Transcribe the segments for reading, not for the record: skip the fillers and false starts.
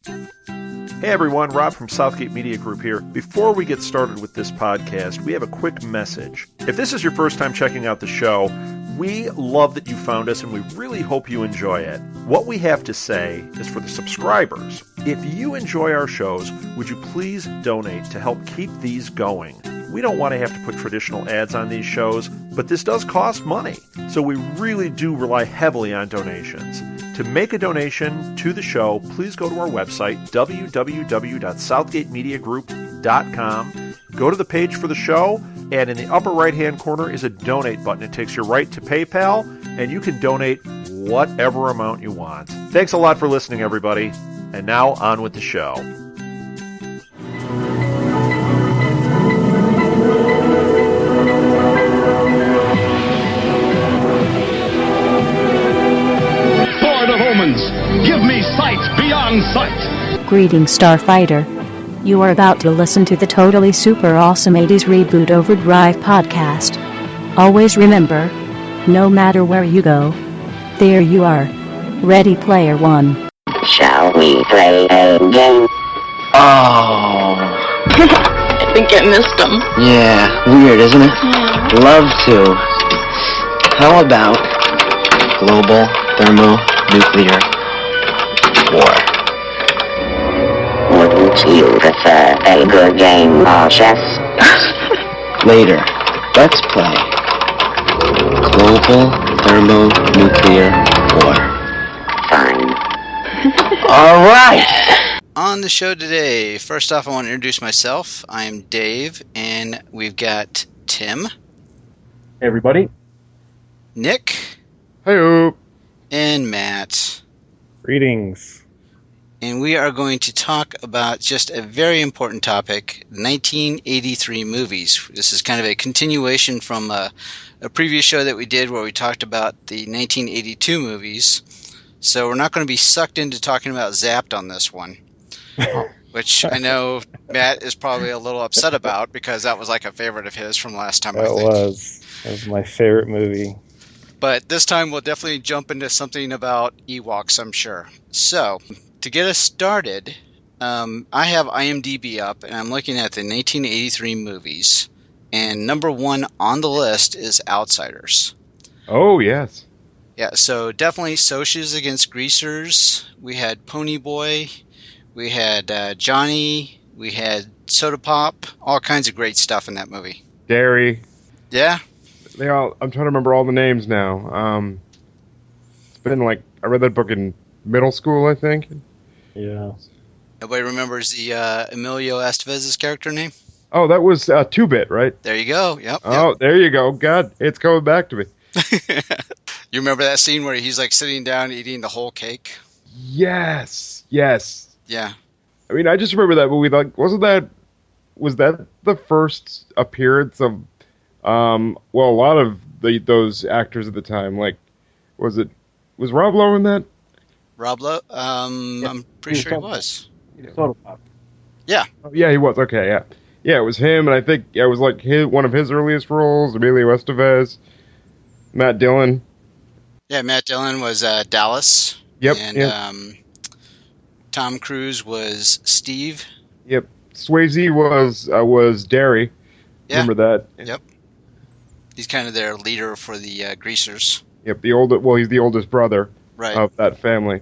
Hey everyone, Rob from Southgate Media Group here. Before we get started with this podcast, we have a quick message. If this is your first time checking out the show, we love that you found us and we really hope you enjoy it. What we have to say is for the subscribers. If you enjoy our shows, would you please donate to help keep these going? We don't want to have to put traditional ads on these shows, but this does cost money. So we really do rely heavily on donations. To make a donation to the show, please go to our website, www.southgatemediagroup.com. Go to the page for the show, and in the upper right-hand corner is a donate button. It takes you right to PayPal, and you can donate whatever amount you want. Thanks a lot for listening, everybody. And now, on with the show. Give me sight beyond sight. Greetings, Starfighter. You are about to listen to the totally super awesome 80's Reboot Overdrive podcast. Always remember, no matter where you go, there you are. Ready, Player One. Shall we play a game? Oh. I think I missed him. Yeah, weird, isn't it? Yeah. Love to. How about global thermonuclear war? Wouldn't you prefer a good game of chess? Later, let's play global thermonuclear war. Fine. All right. On the show today, first off, I want to introduce myself. I'm Dave, and we've got Tim. Hey, everybody. Nick. Hey-o. And Matt. Greetings. And we are going to talk about just a very important topic, 1983 movies. This is kind of a continuation from a previous show that we did where we talked about the 1982 movies. So we're not going to be sucked into talking about Zapped on this one, which I know Matt is probably a little upset about because that was like a favorite of his from last time, I think. That was my favorite movie. But this time we'll definitely jump into something about Ewoks, I'm sure. So, to get us started, I have IMDb up, and I'm looking at the 1983 movies. And number one on the list is Outsiders. Oh, yes. Yeah, so definitely Socias Against Greasers. We had Pony Boy. We had Johnny. We had Soda Pop. All kinds of great stuff in that movie. Dairy. Yeah. I'm trying to remember all the names now. It's been I read that book in middle school, I think. Yeah. Nobody remembers the Emilio Estevez's character name? Oh, that was 2-Bit, right? There you go. Yep. Oh, there you go. God, it's coming back to me. You remember that scene where he's sitting down eating the whole cake? Yes. Yeah. I mean, I just remember that movie. Was that the first appearance of a lot of those actors at the time, was Rob Lowe in that? Rob Lowe? I'm pretty sure he was. Soda Pop. Yeah. Oh, yeah, he was. Okay, yeah. Yeah, it was him, and I think it was one of his earliest roles, Emilio Estevez, Matt Dillon. Yeah, Matt Dillon was Dallas. Yep. And Tom Cruise was Steve. Yep. Swayze was Derry. Yeah. Remember that? Yep. He's kind of their leader for the Greasers. Yep, he's the oldest brother of that family.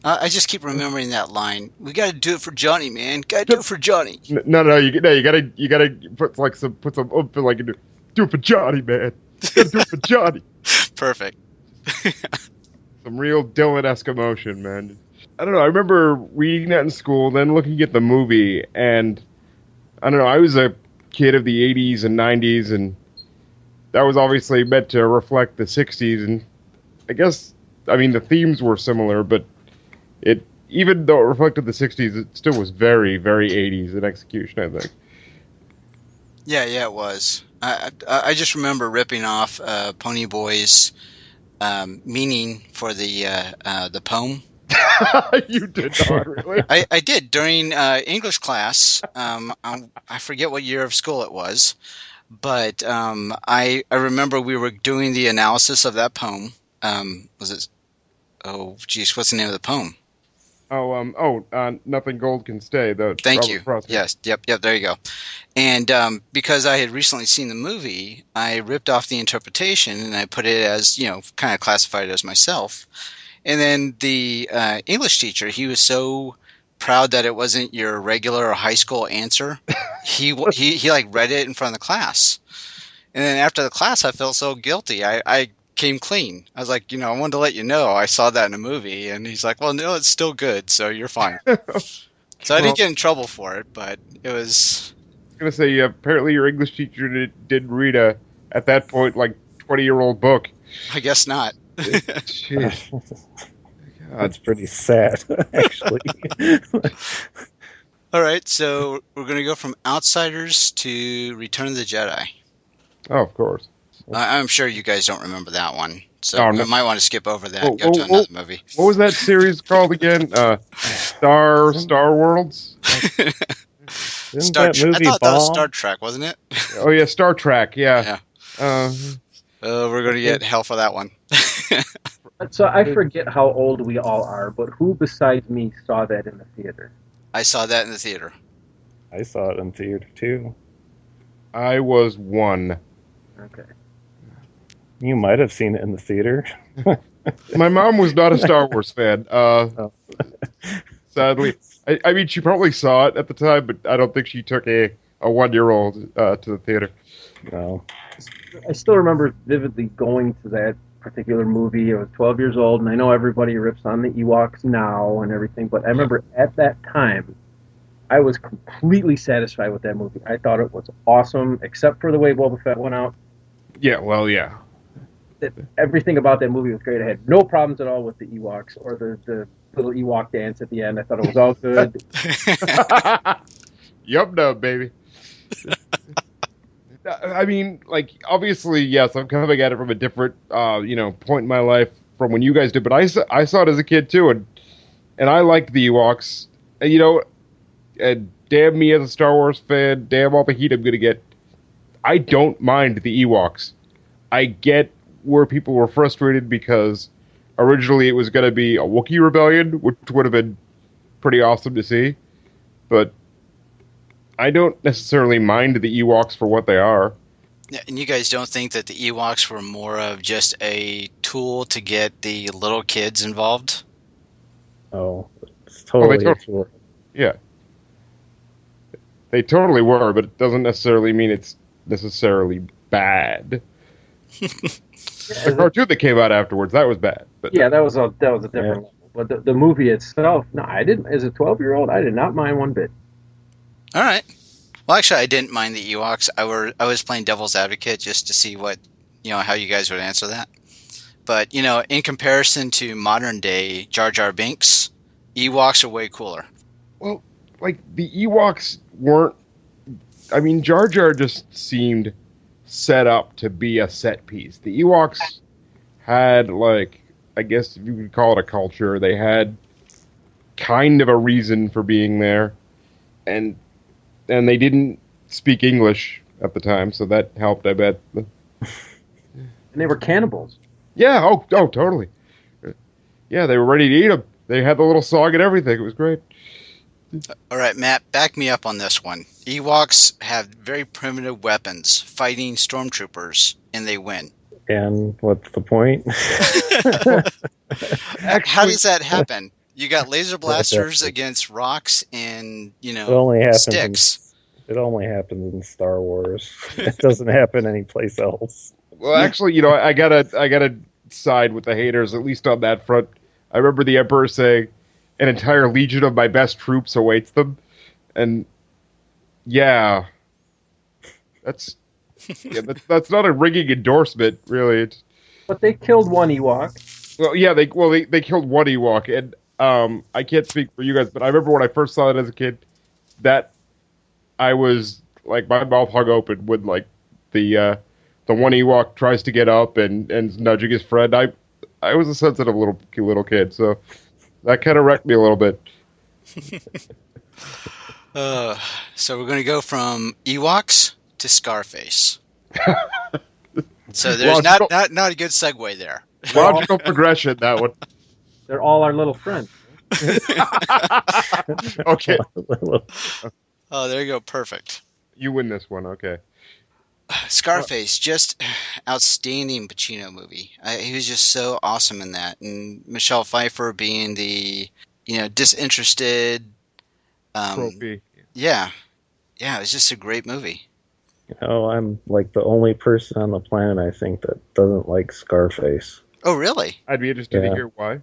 I just keep remembering that line. We got to do it for Johnny, man. Got to do it for Johnny. No, you gotta put some oomph do it for Johnny, man. You gotta do it for Johnny. Perfect. Some real Dylan-esque emotion, man. I don't know. I remember reading that in school, then looking at the movie, and I don't know. I was a kid of the 80s and 90s, and that was obviously meant to reflect the 60s, and I guess, the themes were similar, but even though it reflected the 60s, it still was very, very 80s in execution, I think. Yeah, it was. I just remember ripping off Pony Boy's meaning for the poem. You did not, really? I did during English class. I forget what year of school it was, but I remember we were doing the analysis of that poem. Was it? Oh, geez, what's the name of the poem? Nothing Gold Can Stay. Thank you. Yes, yep, there you go. And because I had recently seen the movie, I ripped off the interpretation and I put it as, kind of classified it as myself. And then the English teacher, he was so proud that it wasn't your regular or high school answer. He like read it in front of the class. And then after the class, I felt so guilty. I came clean. I was like, I wanted to let you know I saw that in a movie. And he's like, well, no, it's still good, so you're fine. So I didn't get in trouble for it, but it was... I was going to say, apparently your English teacher did read at that point, 20-year-old book. I guess not. Jeez. That's pretty sad, actually. All right, so we're going to go from Outsiders to Return of the Jedi. Oh, of course. I'm sure you guys don't remember that one, so we might want to skip over that and go to another movie. What was that series called again? Star Worlds? I thought that was Star Trek, wasn't it? Oh, yeah, Star Trek, yeah. We're going to get hell for that one. So I forget how old we all are, but who besides me saw that in the theater? I saw that in the theater. I saw it in theater, too. I was 1. Okay. You might have seen it in the theater. My mom was not a Star Wars fan. Sadly. I mean, she probably saw it at the time, but I don't think she took a 1-year-old to the theater. No. I still remember vividly going to that particular movie. I was 12 years old, and I know everybody rips on the Ewoks now and everything, but I remember at that time, I was completely satisfied with that movie. I thought it was awesome, except for the way Boba Fett went out. Yeah, well, yeah. Everything about that movie was great. I had no problems at all with the Ewoks or the little Ewok dance at the end. I thought it was all good. Yup, no, baby. I mean, obviously, yes, I'm coming at it from a different, point in my life from when you guys did, but I saw it as a kid, too, and I liked the Ewoks. And, damn me as a Star Wars fan, damn all the heat I'm going to get. I don't mind the Ewoks. I get where people were frustrated because originally it was going to be a Wookiee rebellion, which would have been pretty awesome to see, but I don't necessarily mind the Ewoks for what they are. And you guys don't think that the Ewoks were more of just a tool to get the little kids involved? Oh, it's totally a tool. Yeah. They totally were, but it doesn't necessarily mean it's necessarily bad. The cartoon that came out afterwards, that was bad. But yeah, that was a different level. But the movie itself, no, I didn't. As a 12-year-old, I did not mind one bit. All right. Well, actually, I didn't mind the Ewoks. I was playing devil's advocate just to see what, how you guys would answer that. But, in comparison to modern day Jar Jar Binks, Ewoks are way cooler. Well, the Ewoks weren't... I mean, Jar Jar just seemed set up to be a set piece. The Ewoks had, I guess if you could call it a culture, they had kind of a reason for being there. And they didn't speak English at the time, so that helped, I bet. And they were cannibals. Yeah, oh, totally. Yeah, they were ready to eat them. They had the little song and everything. It was great. All right, Matt, back me up on this one. Ewoks have very primitive weapons fighting stormtroopers, and they win. And what's the point? How does that happen? You got laser blasters against rocks and, sticks. It only happens in Star Wars. It doesn't happen anyplace else. Well, actually, I gotta side with the haters, at least on that front. I remember the Emperor saying, "An entire legion of my best troops awaits them," and that's not a ringing endorsement, really. But they killed one Ewok. Well, yeah, they killed one Ewok, and I can't speak for you guys, but I remember when I first saw it as a kid, that I was my mouth hung open when the one Ewok tries to get up and nudging his friend. I was a sensitive little kid, so that kind of wrecked me a little bit. So we're going to go from Ewoks to Scarface. So there's not a good segue there. Logical progression, that one. They're all our little friends. Okay. Oh, there you go. Perfect. You win this one. Okay. Scarface, just outstanding Pacino movie. He was just so awesome in that, and Michelle Pfeiffer being the disinterested. Trophy. Yeah, it was just a great movie. I'm like the only person on the planet, I think, that doesn't like Scarface. Oh, really? I'd be interested to hear why.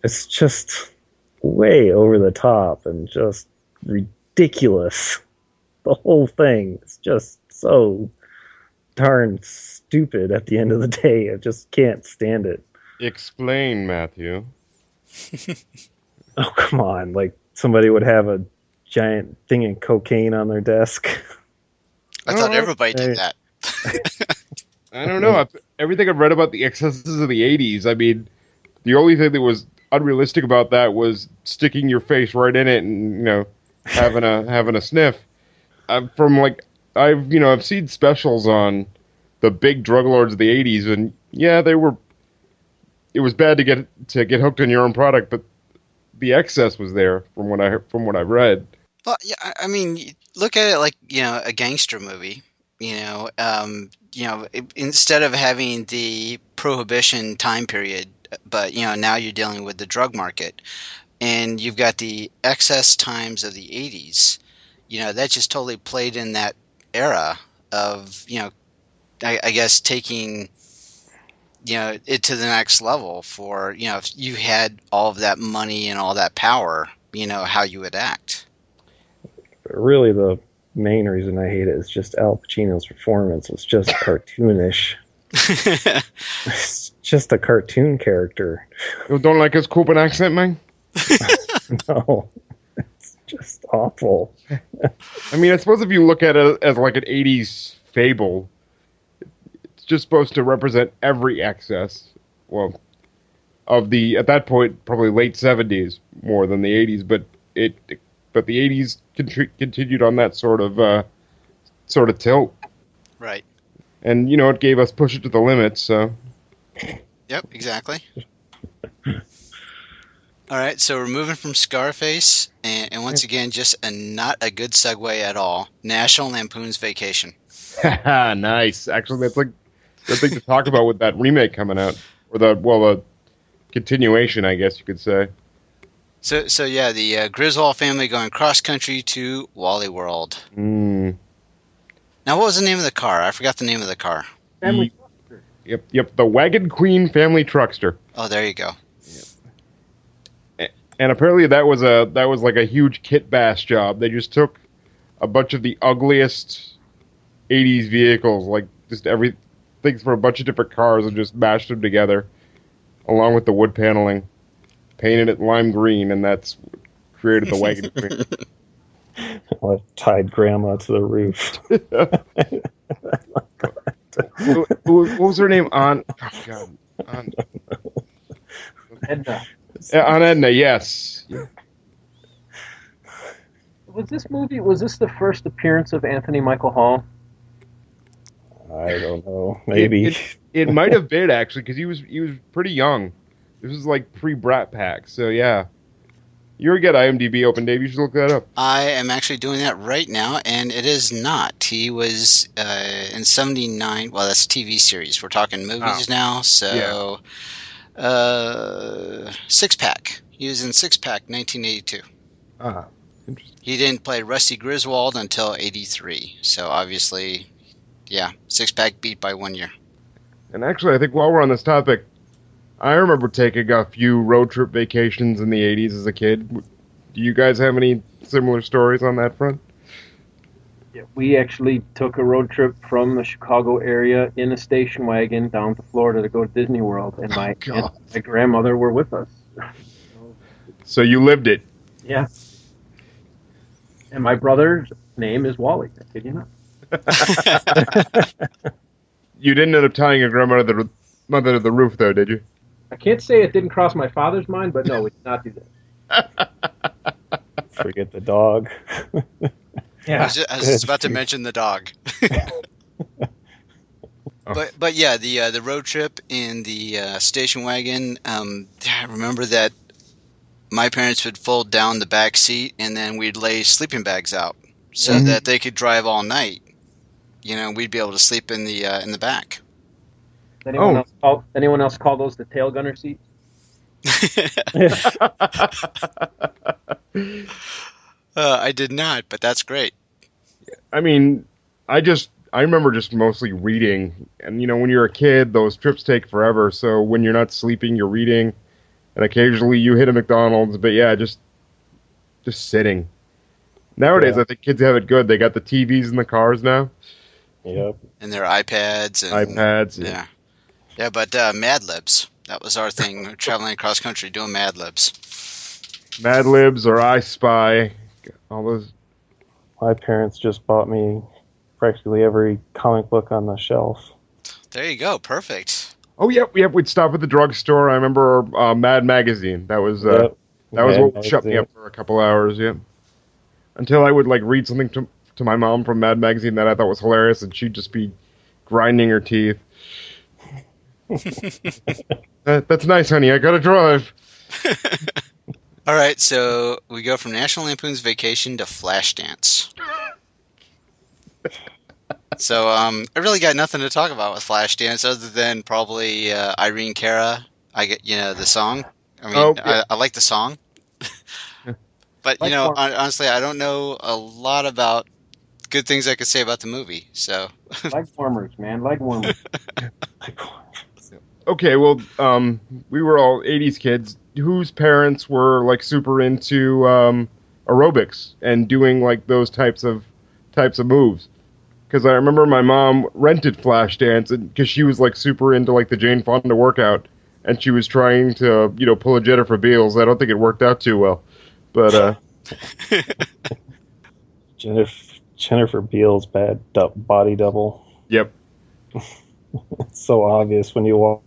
It's just way over the top and just ridiculous. The whole thing is just so darn stupid at the end of the day. I just can't stand it. Explain, Matthew. Oh, come on. Like, somebody would have a giant thing of cocaine on their desk. I thought everybody did that. I don't know. Everything I've read about the excesses of the 80s, I mean, the only thing that was unrealistic about that was sticking your face right in it and, having a sniff. I've seen specials on the big drug lords of the 80s, and it was bad to get hooked on your own product, but the excess was there from what I've read. Well, yeah, I mean, look at it like a gangster movie. Instead of having the prohibition time period, but now you're dealing with the drug market, and you've got the excess times of the 80s. That just totally played in that era of I guess taking it to the next level for if you had all of that money and all that power, how you would act. But really, the main reason I hate it is just Al Pacino's performance. It's just cartoonish. It's just a cartoon character. You don't like his Cuban accent, man? No. It's just awful. I mean, I suppose if you look at it as like an 80s fable, it's just supposed to represent every excess. Well, of the, at that point, probably late 70s more than the 80s, but the 80s continued on that sort of tilt. Right. And, it gave us Push It to the Limit, so. Yep, exactly. All right, so we're moving from Scarface, and once again, just not a good segue at all. National Lampoon's Vacation. Nice. Actually, that's like the thing to talk about with that remake coming out, or the continuation, I guess you could say. So yeah, the Griswold family going cross country to Wally World. Mm. Now, what was the name of the car? I forgot the name of the car. Family Truckster. Yep. The Wagon Queen Family Truckster. Oh, there you go. And apparently that was like a huge kit bash job. They just took a bunch of the ugliest 80s vehicles, like just things for a bunch of different cars, and just mashed them together, along with the wood paneling, painted it lime green, and that's created the Wagon Queen. I tied Grandma to the roof. What was her name? On Edna. On Edna, yes. Was this the first appearance of Anthony Michael Hall? I don't know. Maybe. It might have been, actually, because he was pretty young. This was like pre-Brat Pack, so yeah. You're got IMDb open, Dave. You should look that up. I am actually doing that right now, and it is not. He was in 79. Well, that's a TV series. We're talking movies now, so... Yeah. Six Pack. He was in Six Pack, 1982. Ah, interesting. He didn't play Rusty Griswold until 83. So obviously, yeah, Six Pack beat by 1 year. And actually, I think while we're on this topic, I remember taking a few road trip vacations in the 80s as a kid. Do you guys have any similar stories on that front? Yeah, we actually took a road trip from the Chicago area in a station wagon down to Florida to go to Disney World, and my aunt and my grandmother were with us. So you lived it. Yeah. And my brother's name is Wally. I kid you not. You didn't end up tying your grandmother to the roof, though, did you? I can't say it didn't cross my father's mind, but no, we did not do that. Forget the dog. Yeah. I was just about to mention the dog. But yeah, the road trip in the station wagon. I remember that my parents would fold down the back seat, and then we'd lay sleeping bags out so that they could drive all night. We'd be able to sleep in the back. Anyone else call those the tail gunner seats? I did not, but that's great. I mean, I remember just mostly reading, and when you're a kid, those trips take forever. So when you're not sleeping, you're reading, and occasionally you hit a McDonald's. But yeah, just sitting. Nowadays, I think kids have it good. They got the TVs in the cars now. Yep. And their iPads. Yeah. Yeah, but Mad Libs. That was our thing. We're traveling across country doing Mad Libs. Mad Libs or I Spy. All those. My parents just bought me practically every comic book on the shelf. There you go. Perfect. Oh, yep. We'd stop at the drugstore. I remember Mad Magazine. That was what shut me up for a couple hours, yep. Until I would read something to my mom from Mad Magazine that I thought was hilarious, and she'd just be grinding her teeth. That's nice, honey. I gotta drive. All right, so we go from National Lampoon's Vacation to Flashdance. So I really got nothing to talk about with Flashdance other than probably Irene Cara. I get the song. I mean, I like the song, but honestly, I don't know a lot about good things I could say about the movie. So leg warmers, man, leg warmers. Okay, well, we were all 80s kids whose parents were super into aerobics and doing those types of moves. Because I remember my mom rented Flashdance because she was super into the Jane Fonda workout, and she was trying to pull a Jennifer Beals. I don't think it worked out too well, but Jennifer Beals bad body double. Yep. It's so obvious when you walk.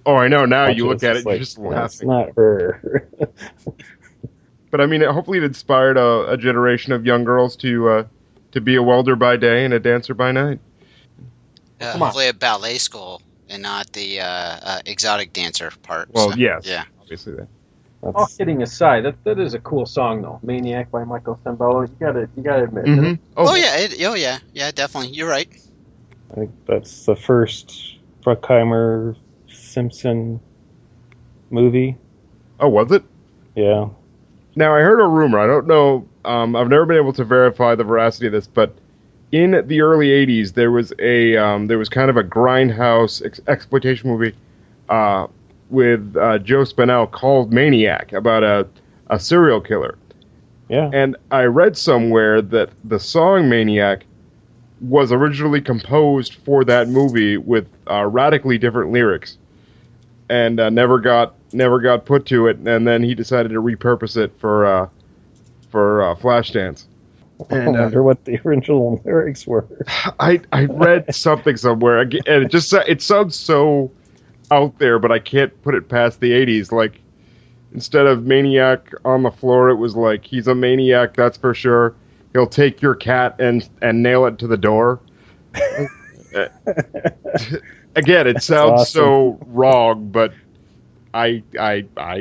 Oh, I know. Now you look at it, you're just laughing. It's not her. But I mean, hopefully it inspired a generation of young girls to be a welder by day and a dancer by night. Hopefully a ballet school and not the exotic dancer part. Well, so, yes. Yeah. Obviously that. All kidding aside, that is a cool song though. Maniac by Michael Sembello. You gotta admit. Mm-hmm. Yeah, definitely. You're right. I think that's the first Bruckheimer Simpson movie. Oh, was it? Yeah. Now, I heard a rumor. I don't know. I've never been able to verify the veracity of this, but in the early 80s, there was kind of a grindhouse exploitation movie with Joe Spinell called Maniac about a serial killer. Yeah. And I read somewhere that the song Maniac was originally composed for that movie with radically different lyrics, and never got put to it. And then he decided to repurpose it for Flashdance. And, I wonder what the original lyrics were. I read something somewhere, and it sounds so out there, but I can't put it past the 80s. Instead of maniac on the floor, it was he's a maniac, that's for sure. He'll take your cat and nail it to the door. Again, it sounds awesome. So wrong, but I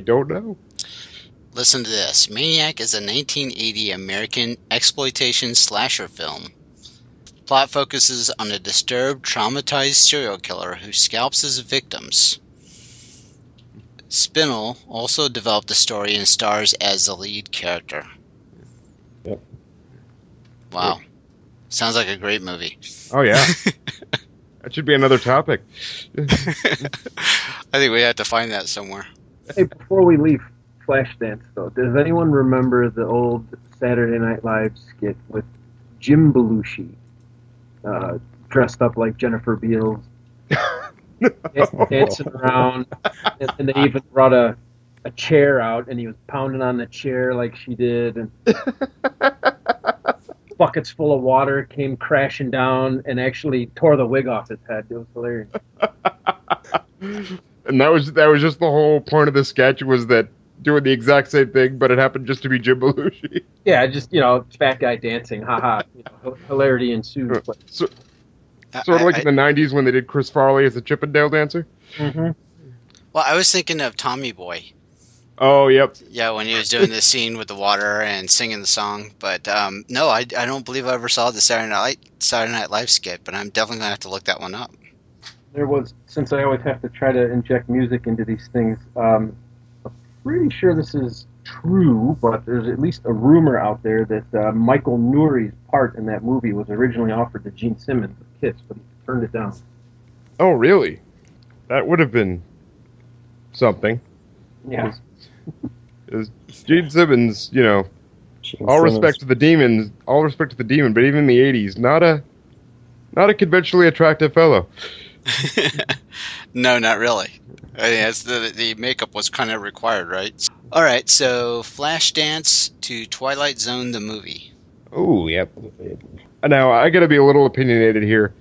don't know. Listen to this. Maniac is a 1980 American exploitation slasher film. Plot focuses on a disturbed, traumatized serial killer who scalps his victims. Spinell also developed the story and stars as the lead character. Yep. Wow. Sounds like a great movie. Oh, yeah. That should be another topic. I think we have to find that somewhere. Hey, before we leave Flashdance, though, does anyone remember the old Saturday Night Live skit with Jim Belushi dressed up like Jennifer Beals, dancing around, and they even brought a chair out, and he was pounding on the chair like she did, and buckets full of water came crashing down and actually tore the wig off his head. It was hilarious. And that was just the whole point of the sketch, was that doing the exact same thing, but it happened just to be Jim Belushi. Yeah, just fat guy dancing, haha. Hilarity ensues. Sort of like in the 90s when they did Chris Farley as a Chippendale dancer. Mm-hmm. Well, I was thinking of Tommy Boy. Oh, yep. Yeah, when he was doing the scene with the water and singing the song. But no, I don't believe I ever saw the Saturday Night Live skit, but I'm definitely going to have to look that one up. There was, since I always have to try to inject music into these things, I'm pretty sure this is true, but there's at least a rumor out there that Michael Nuri's part in that movie was originally offered to Gene Simmons of Kiss, but he turned it down. Oh, really? That would have been something. Yeah. Gene Simmons, you know, all respect to the demon, but even in the 80s, not a conventionally attractive fellow. No, not really. I mean, the makeup was kind of required, right? All right, so Flashdance to Twilight Zone the movie. Oh, yep. Now, I got to be a little opinionated here.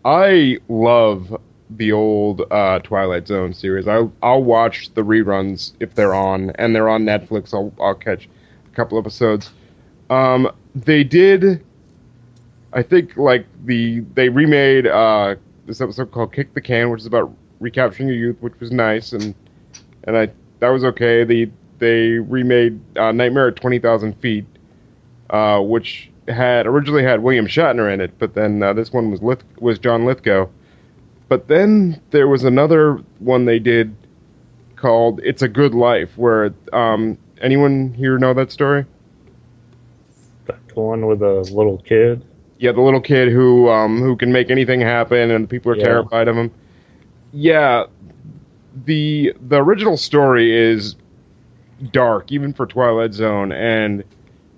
I love the old Twilight Zone series. I'll watch the reruns if they're on, and they're on Netflix. I'll catch a couple episodes. They did, I think, like they remade this episode called "Kick the Can," which is about recapturing your youth, which was nice, and that was okay. They remade Nightmare at 20,000 Feet, which originally had William Shatner in it, but then this one was John Lithgow. But then there was another one they did called "It's a Good Life," where anyone here know that story? That's the one with the little kid. Yeah, the little kid who can make anything happen, and people are terrified of him. Yeah, the original story is dark, even for Twilight Zone, and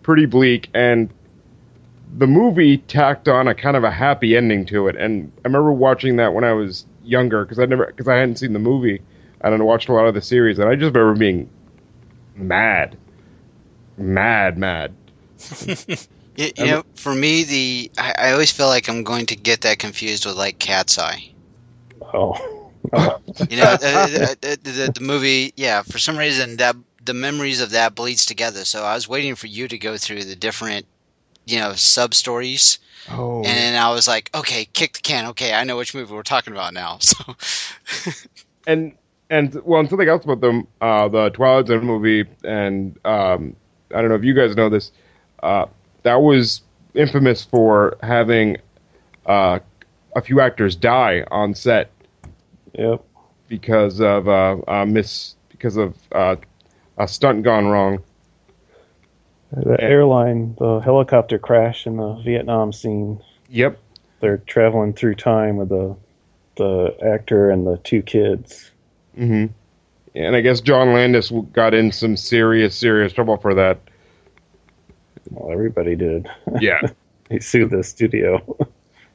pretty bleak. And the movie tacked on a kind of a happy ending to it. And I remember watching that when I was younger, because I hadn't seen the movie. I hadn't watched a lot of the series, and I just remember being mad. You know, for me, I always feel like I'm going to get that confused with like Cat's Eye. Oh. You know, the movie, yeah, for some reason that the memories of that bleeds together. So I was waiting for you to go through the different, you know, sub stories. Oh. And I was like, okay, Kick the Can. Okay, I know which movie we're talking about now. So. and something else about the Twilight Zone movie, and I don't know if you guys know this, that was infamous for having a few actors die on set. Yep. Because of a stunt gone wrong. The airline, the helicopter crash in the Vietnam scene. Yep. They're traveling through time with the actor and the two kids. Mm-hmm. And I guess John Landis got in some serious trouble for that. Well, everybody did. Yeah. He sued the studio.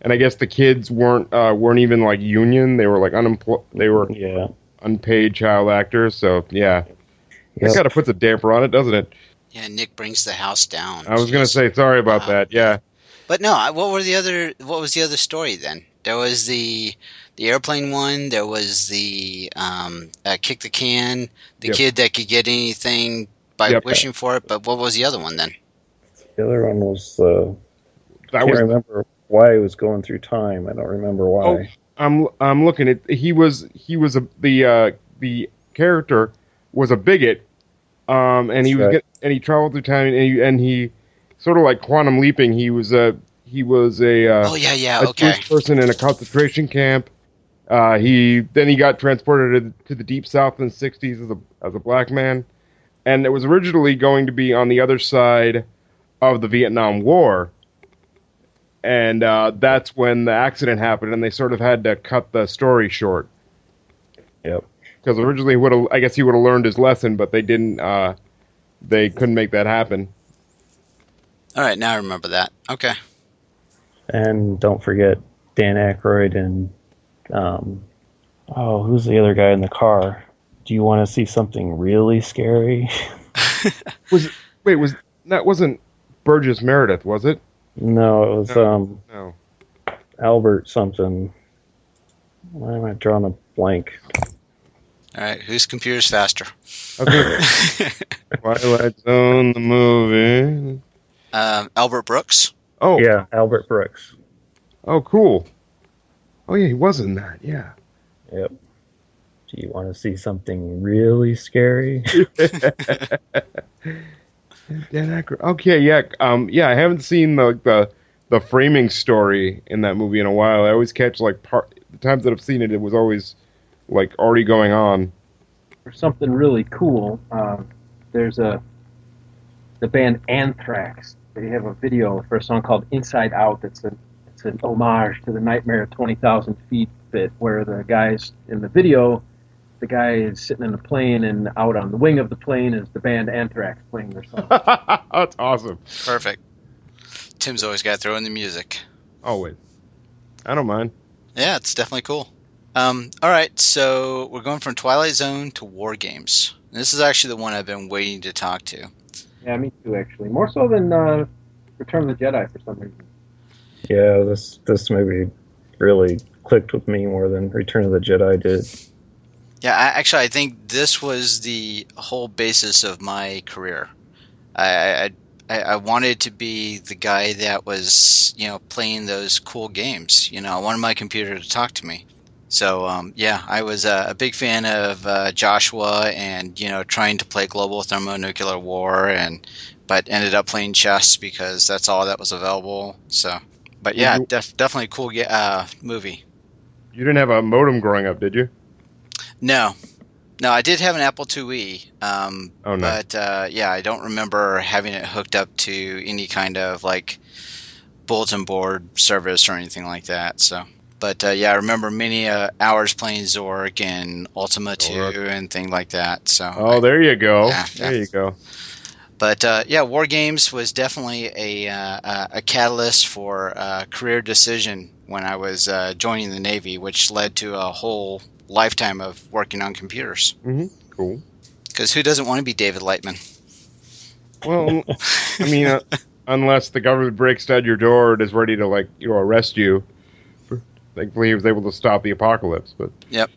And I guess the kids weren't even like union. They were like unemployed. They were unpaid child actors. So yeah, that kind of puts a damper on it, doesn't it? Yeah, Nick brings the house down. I was gonna say sorry about that. Yeah. But no, what was the other story then? There was the airplane one. There was the Kick the Can. The kid that could get anything by wishing for it. But what was the other one then? The other one was I can't remember why he was going through time. I don't remember why. Oh, I'm looking at the character was a bigot, and he traveled through time, and he sort of like quantum leaping. He was a Jewish person in a concentration camp. He got transported to the deep south in the 60s as a black man, and it was originally going to be on the other side of the Vietnam War. And that's when the accident happened, and they sort of had to cut the story short. Yep. Because originally, I guess he would have learned his lesson, but they didn't. They couldn't make that happen. All right, now I remember that. Okay. And don't forget Dan Aykroyd and who's the other guy in the car? Do you want to see something really scary? That wasn't Burgess Meredith, was it? No, it was no. Albert something. Why am I drawing a blank? All right, whose computer's faster? Okay. Twilight Zone, the movie. Albert Brooks. Oh. Yeah, Albert Brooks. Oh, cool. Oh, yeah, he was in that, yeah. Yep. Do you want to see something really scary? Okay, yeah, I haven't seen the framing story in that movie in a while. I always catch the times that I've seen it, it was always like already going on. For something really cool, there's the band Anthrax. They have a video for a song called "Inside Out." It's an homage to the Nightmare of 20,000 Feet bit, where the guys in the video, the guy is sitting in a plane, and out on the wing of the plane is the band Anthrax playing their song. That's awesome. Perfect. Tim's always got to throw in the music. Always. I don't mind. Yeah, it's definitely cool. All right, so we're going from Twilight Zone to Wargames. This is actually the one I've been waiting to talk to. Yeah, me too, actually. More so than Return of the Jedi for some reason. Yeah, this movie really clicked with me more than Return of the Jedi did. Yeah, I think this was the whole basis of my career. I wanted to be the guy that was, playing those cool games. I wanted my computer to talk to me. So, I was a big fan of Joshua and, trying to play global thermonuclear war, but ended up playing chess because that's all that was available. So, but yeah, definitely a cool movie. You didn't have a modem growing up, did you? No, I did have an Apple IIe. No. But I don't remember having it hooked up to any kind of like bulletin board service or anything like that. So, but I remember many hours playing Zork and Ultima 2 and things like that. So, there you go. Yeah. There you go. But Wargames was definitely a catalyst for a career decision when I was joining the Navy, which led to a whole lifetime of working on computers. Mm-hmm. Cool. Because who doesn't want to be David Lightman? Well, I mean, unless the government breaks down your door and is ready to arrest you. Thankfully, he was able to stop the apocalypse. But yep.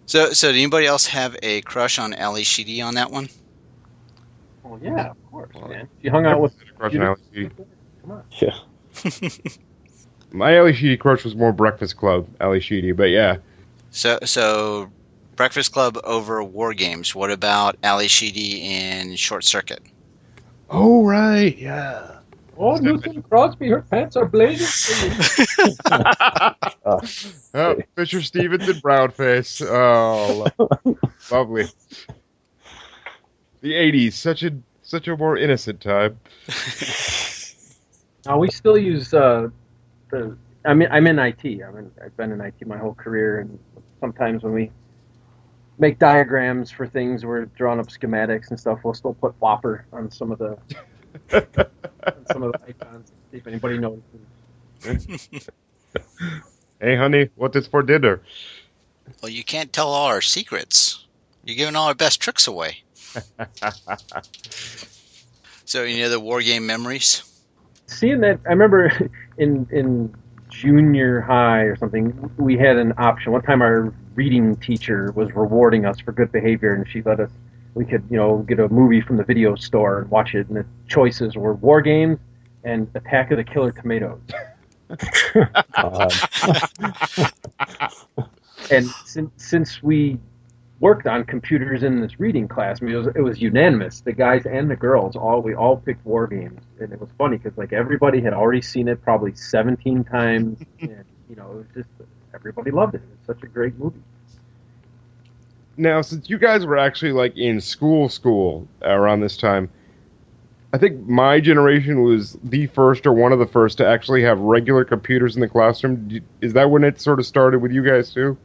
So did anybody else have a crush on Ali Sheedy on that one? Well, yeah, of course, man. You hung out with crush on Ali Sheedy. Come on. Yeah. My Ali Sheedy crush was more Breakfast Club Ali Sheedy, but yeah. So Breakfast Club over Wargames. What about Ali Sheedy in Short Circuit? Oh, right, yeah. Oh, Newton Crosby, her pants are blazing. Fisher Stevens and Brownface. Oh, lovely. The 80s, such a more innocent time. Now we still use I'm in IT. I've been in IT my whole career, and sometimes when we make diagrams for things, we're drawing up schematics and stuff. We'll still put Whopper on some of the icons. See if anybody notices. Hey, honey, what is for dinner? Well, you can't tell all our secrets. You're giving all our best tricks away. So, any other war game memories? Seeing that, I remember in junior high or something, we had an option. One time our reading teacher was rewarding us for good behavior, and she let us, we could, get a movie from the video store and watch it, and the choices were War Games and Attack of the Killer Tomatoes. And since we worked on computers in this reading class, it was unanimous. The guys and the girls, we all picked War Games, and it was funny because everybody had already seen it probably 17 times, and it was just everybody loved it. It's such a great movie. Now, since you guys were actually in school around this time, I think my generation was the first or one of the first to actually have regular computers in the classroom. Is that when it sort of started with you guys too?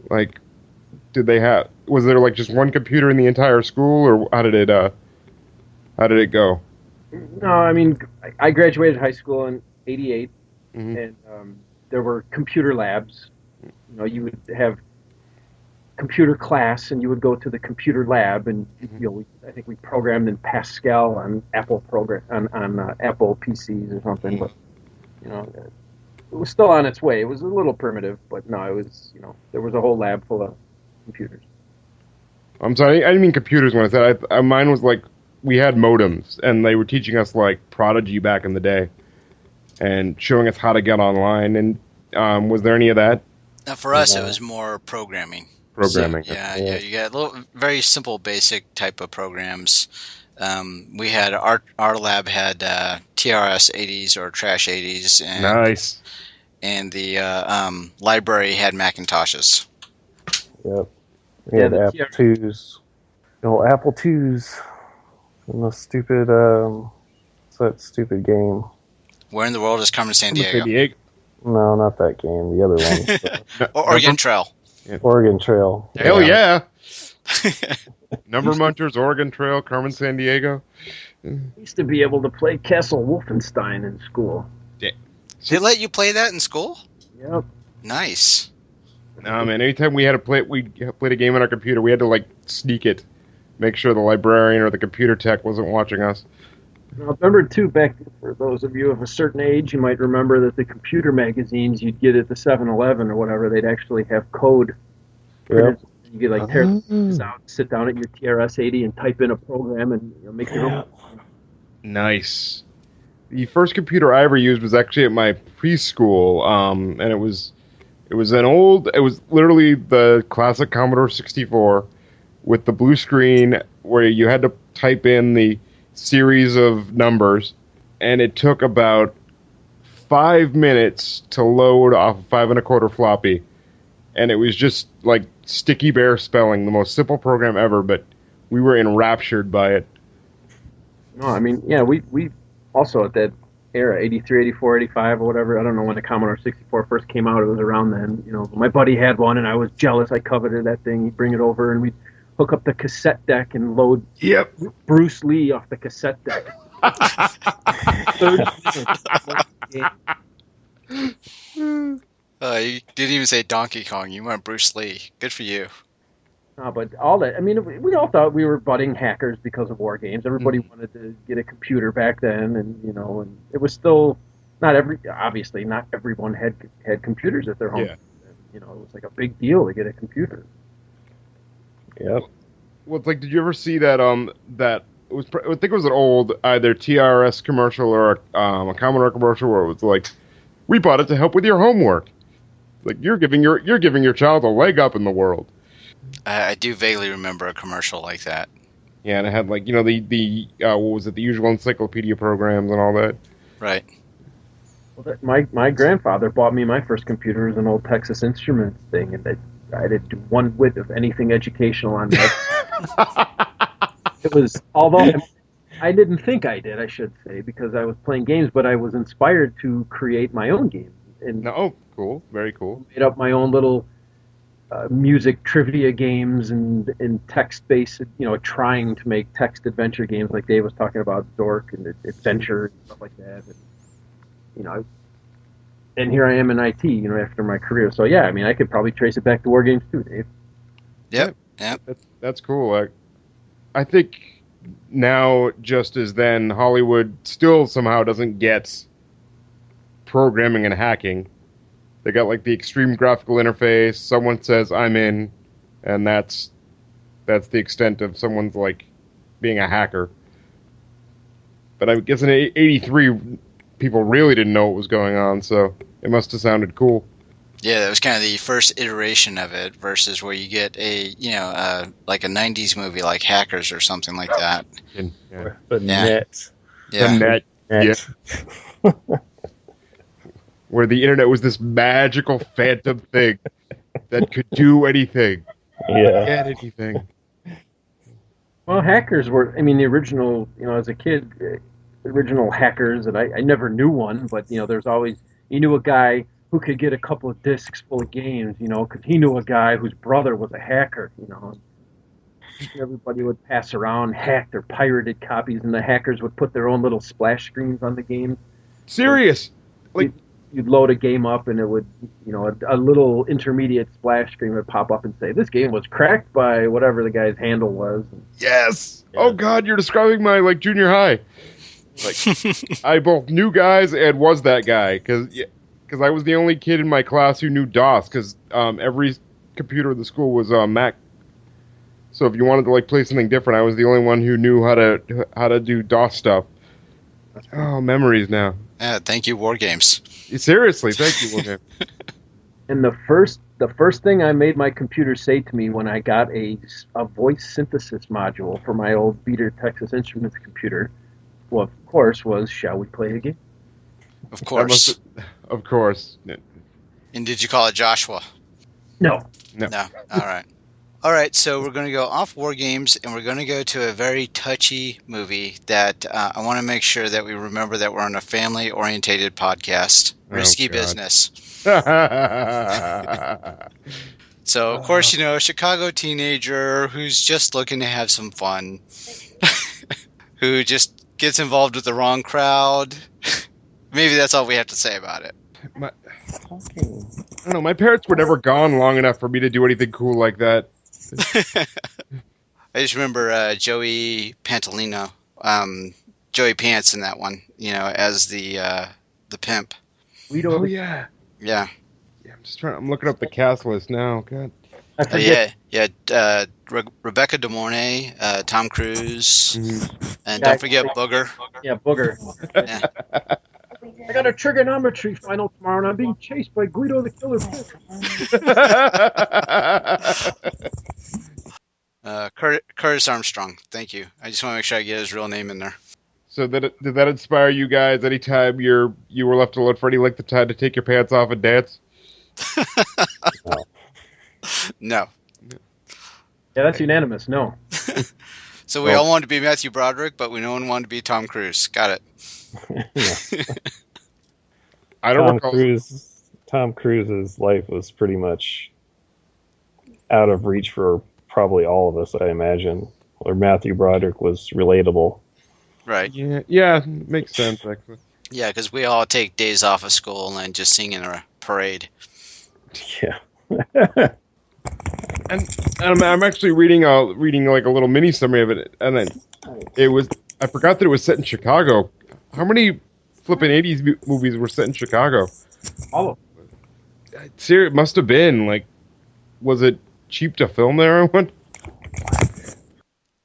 Was there just one computer in the entire school, or how did it go? No, I graduated high school in '88, mm-hmm. and there were computer labs. You would have computer class, and you would go to the computer lab, and I think we programmed in Pascal on Apple on Apple PCs or something, but it was still on its way. It was a little primitive, but no, it was there was a whole lab full of computers. I'm sorry, I didn't mean computers when I said mine was we had modems, and they were teaching us Prodigy back in the day, and showing us how to get online. And was there any of that? Now, for us, it was more programming. programming. So, yeah. You got little, very simple, basic type of programs. We had our lab had TRS 80s or Trash 80s, and Nice. And the library had Macintoshes. Yep. We had the Apple IIs. No, Apple IIs. And the stupid, what's that stupid game? Where in the world is Carmen Sandiego? No, not that game. The other one. Oregon Trail. Yeah. Oregon Trail. Hell yeah. Number Munchers, Oregon Trail, Carmen Sandiego. I used to be able to play Castle Wolfenstein in school. They let you play that in school? Yep. Nice. No, man. Anytime we played a game on our computer, we had to like sneak it, make sure the librarian or the computer tech wasn't watching us. Now, remember too, back for those of you of a certain age, you might remember that the computer magazines you'd get at the 7-Eleven or whatever, they'd actually have code. Yep. You could like tear this out, sit down at your TRS-80 and type in a program and make your own. Nice. The first computer I ever used was actually at my preschool, and it was literally the classic Commodore 64 with the blue screen where you had to type in the series of numbers, and it took about 5 minutes to load off a 5 1/4 floppy, and it was just like sticky bear spelling, the most simple program ever, but we were enraptured by it. No, I mean, yeah, we also at that era, 83, 84, 85, or whatever, I don't know when the Commodore 64 first came out, it was around then, you know, my buddy had one, and I was jealous, I coveted that thing, he'd bring it over, and we'd hook up the cassette deck and load Bruce Lee off the cassette deck. You didn't even say Donkey Kong, you went Bruce Lee. Good for you. But all that, I mean, we all thought we were budding hackers because of Wargames. Everybody wanted to get a computer back then, and you know, and it was still not everyone had computers at their home. Yeah. You know, it was like a big deal to get a computer. Yep. Well, it's like, did you ever see that? I think it was an old either TRS commercial or a Commodore commercial where it was like, "We bought it to help with your homework." Like you're giving your child a leg up in the world. I do vaguely remember a commercial like that. Yeah, and it had like, you know, the what was it, the usual encyclopedia programs and all that. Right. Well, my grandfather bought me my first computer as an old Texas Instruments thing, and I didn't do one whit of anything educational on that. It was, although I didn't think I did, I should say, because I was playing games, but I was inspired to create my own games. And cool, very cool. Made up my own little music trivia games and text-based, you know, trying to make text adventure games like Dave was talking about, Dork and Adventure and stuff like that. And, you know, and here I am in IT, you know, after my career. So yeah, I mean, I could probably trace it back to Wargames too, Dave. Yep. That's cool. I think now, just as then, Hollywood still somehow doesn't get programming and hacking. They got like the extreme graphical interface. Someone says I'm in, and that's the extent of someone's like being a hacker. But I guess in '83, people really didn't know what was going on, so it must have sounded cool. Yeah, that was kind of the first iteration of it versus where you get like a 90s movie like Hackers or something like that. The net. Yeah. The net. Yeah. Where the internet was this magical phantom thing that could do anything. Yeah. Get anything. Well, hackers were, I mean, the original, you know, as a kid, original hackers, and I never knew one, but, you know, there's always, you knew a guy who could get a couple of discs full of games, you know, because he knew a guy whose brother was a hacker, you know. Everybody would pass around hacked or pirated copies, and the hackers would put their own little splash screens on the game. Serious? Like, you'd load a game up, and it would, you know, a little intermediate splash screen would pop up and say, this game was cracked by whatever the guy's handle was. Yes! Yeah. Oh, God, you're describing my, like, junior high. Like, I both knew guys and was that guy, because I was the only kid in my class who knew DOS, because every computer in the school was Mac. So if you wanted to, like, play something different, I was the only one who knew how to do DOS stuff. Oh, memories now. Yeah, thank you, Wargames. Seriously, thank you, Wargames. And the first the first thing I made my computer say to me when I got a voice synthesis module for my old Beater Texas Instruments computer, well, of course, was, "Shall we play a game?" Of course. Of course. And did you call it Joshua? No. No. All right. All right, so we're going to go off Wargames, and we're going to go to a very touchy movie that I want to make sure that we remember that we're on a family-orientated podcast. Risky business. So, of course, a Chicago teenager who's just looking to have some fun, who just gets involved with the wrong crowd. Maybe that's all we have to say about it. I don't know. My parents were never gone long enough for me to do anything cool like that. I just remember Joey Pantolino, Joey Pants in that one, as the pimp. Guido. Oh yeah. Yeah. I'm looking up the cast list now. God. Rebecca De Mornay, Tom Cruise, and Yeah, don't forget Booger. Yeah, Booger. Yeah. I got a trigonometry final tomorrow, and I'm being chased by Guido the Killer Pimp. Curtis Armstrong. Thank you. I just want to make sure I get his real name in there. So did that inspire you guys anytime you were left alone for any length of time to take your pants off and dance? No. Yeah, that's unanimous. No. So we all wanted to be Matthew Broderick, but no one wanted to be Tom Cruise. Got it. I don't recall. Tom Cruise's life was pretty much out of reach for probably all of us, I imagine. Or Matthew Broderick was relatable. Right. Yeah, makes sense actually. Yeah, because we all take days off of school and just sing in a parade. Yeah. and I'm actually reading like a little mini summary of it, and then I forgot that it was set in Chicago. How many flipping 80s movies were set in Chicago? All of them. It must have been, like, was it cheap to film there?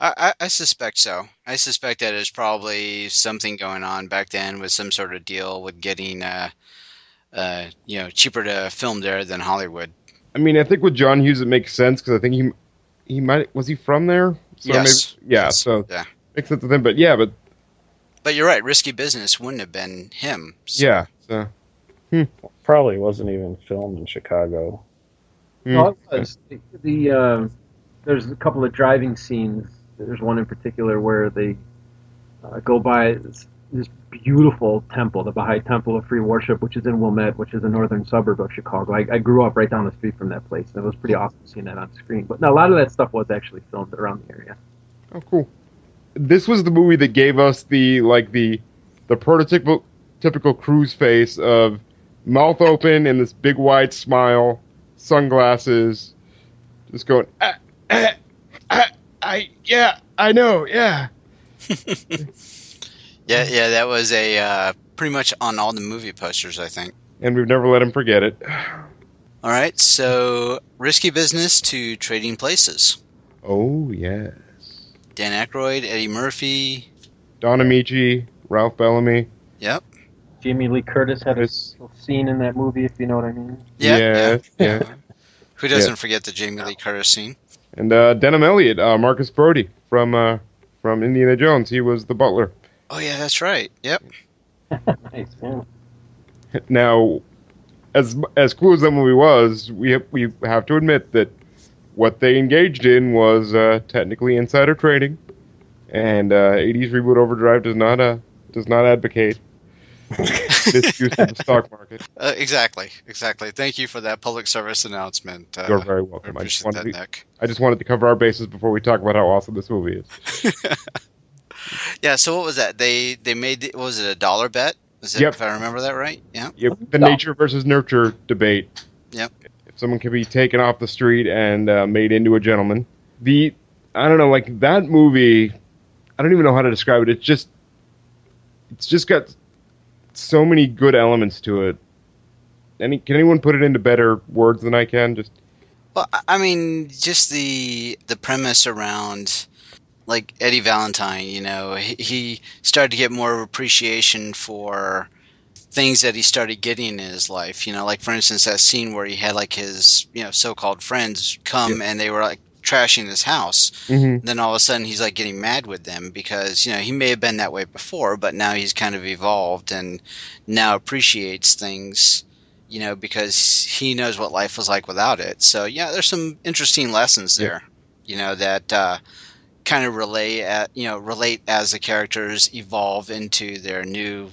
I suspect so. I suspect that there's probably something going on back then with some sort of deal with getting, cheaper to film there than Hollywood. I mean, I think with John Hughes it makes sense because I think was he from there? So yes. Maybe, yeah. Yes. So yeah. Makes sense with him, but yeah, But you're right. Risky Business wouldn't have been him. So. Yeah. So. Probably wasn't even filmed in Chicago. No, it was. There's a couple of driving scenes. There's one in particular where they go by this beautiful temple, the Baha'i Temple of Free Worship, which is in Wilmette, which is a northern suburb of Chicago. I grew up right down the street from that place, and it was pretty awesome seeing that on screen. But no, a lot of that stuff was actually filmed around the area. Oh, cool. This was the movie that gave us the prototypical Cruise face of mouth open and this big wide smile, sunglasses, just going, I know, yeah. Yeah, that was a pretty much on all the movie posters, I think. And we've never let him forget it. All right, so Risky Business to Trading Places. Oh, yes. Dan Aykroyd, Eddie Murphy. Don Amici, Ralph Bellamy. Yep. Jamie Lee Curtis had a scene in that movie, if you know what I mean. Yeah. Who doesn't forget the Jamie Lee Curtis scene? And Denham Elliott, Marcus Brody from Indiana Jones. He was the butler. Oh, yeah, that's right. Yep. Nice, man. Now, as cool as that movie was, we have to admit that what they engaged in was technically insider trading, and 80's Reboot Overdrive does not advocate misuse of the stock market. Exactly. Thank you for that public service announcement. You're very welcome. I just wanted to cover our bases before we talk about how awesome this movie is. Yeah. So what was that? They made was it a dollar bet? Yep. If I remember that right? Yeah. Yep. The nature versus nurture debate. Yep. If someone can be taken off the street and made into a gentleman. I don't know, like that movie. I don't even know how to describe it. It's just got so many good elements to it. Can anyone put it into better words than I can? Well, I mean, just the premise around, like Eddie Valentine. He started to get more appreciation for things that he started getting in his life. Like for instance, that scene where he had like his, so-called friends come and they were like trashing his house. Mm-hmm. Then all of a sudden he's like getting mad with them because, he may have been that way before, but now he's kind of evolved and now appreciates things, because he knows what life was like without it. So yeah, there's some interesting lessons there, that kind of relate as the characters evolve into their new,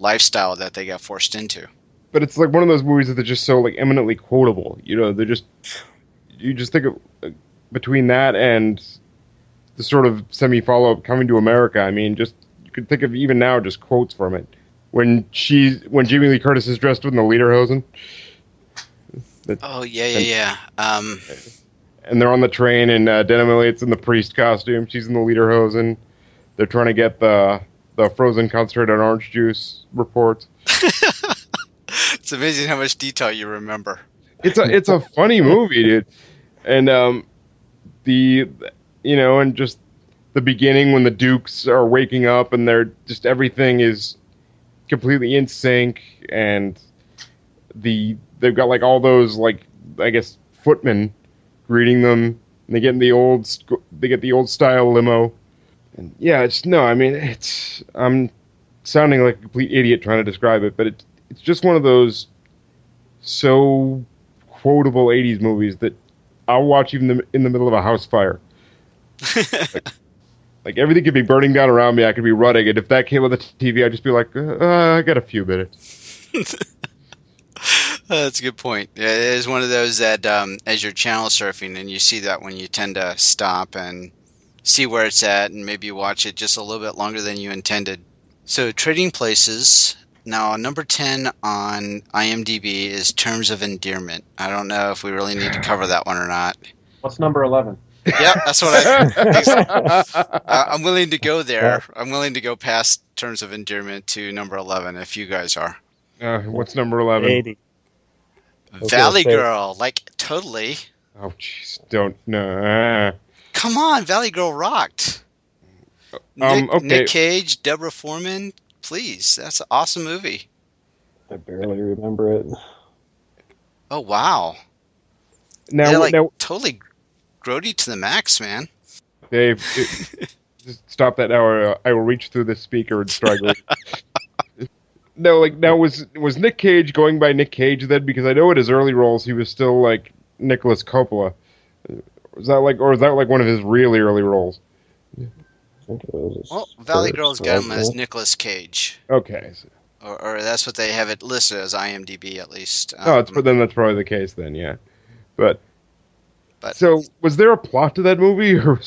lifestyle that they got forced into. But it's like one of those movies that are just so like eminently quotable. They're just, you just think of between that and the sort of semi-follow-up Coming to America. I mean, just you could think of even now just quotes from it. When Jamie Lee Curtis is dressed in the lederhosen. Oh yeah. And they're on the train, and Denim Elliott's in the priest costume. She's in the lederhosen. They're trying to get the frozen concentrated orange juice report. It's amazing how much detail you remember. It's a funny movie, dude. And and just the beginning when the Dukes are waking up and they're just everything is completely in sync, and they've got like all those like I guess footmen greeting them. And they get the old style limo. And yeah, I'm sounding like a complete idiot trying to describe it, but it's just one of those so quotable 80s movies that I'll watch even in the middle of a house fire. like everything could be burning down around me, I could be running, and if that came on the TV, I'd just be like, I got a few minutes. That's a good point. Yeah, it is one of those that as you're channel surfing and you see that when you tend to stop and see where it's at and maybe watch it just a little bit longer than you intended. So Trading Places. Now, number 10 on IMDb is Terms of Endearment. I don't know if we really need to cover that one or not. What's number 11? Yep, that's what I'm willing to go there. I'm willing to go past Terms of Endearment to number 11 if you guys are. What's number 11? 80. Valley Girl, like totally. Oh, jeez, don't no. Come on, Valley Girl rocked. Okay. Nick Cage, Deborah Foreman, please. That's an awesome movie. I barely remember it. Oh wow! Now, totally grody to the max, man. Dave, just stop that now. I will reach through the speaker and struggle. No, now was Nick Cage going by Nick Cage then? Because I know in his early roles he was still like Nicholas Coppola. Was that like one of his really early roles? I think it was. Well, Valley Girl's got him as Nicolas Cage. Okay. Or that's what they have it listed as IMDb at least. Then that's probably the case then, yeah. But so was there a plot to that movie, or?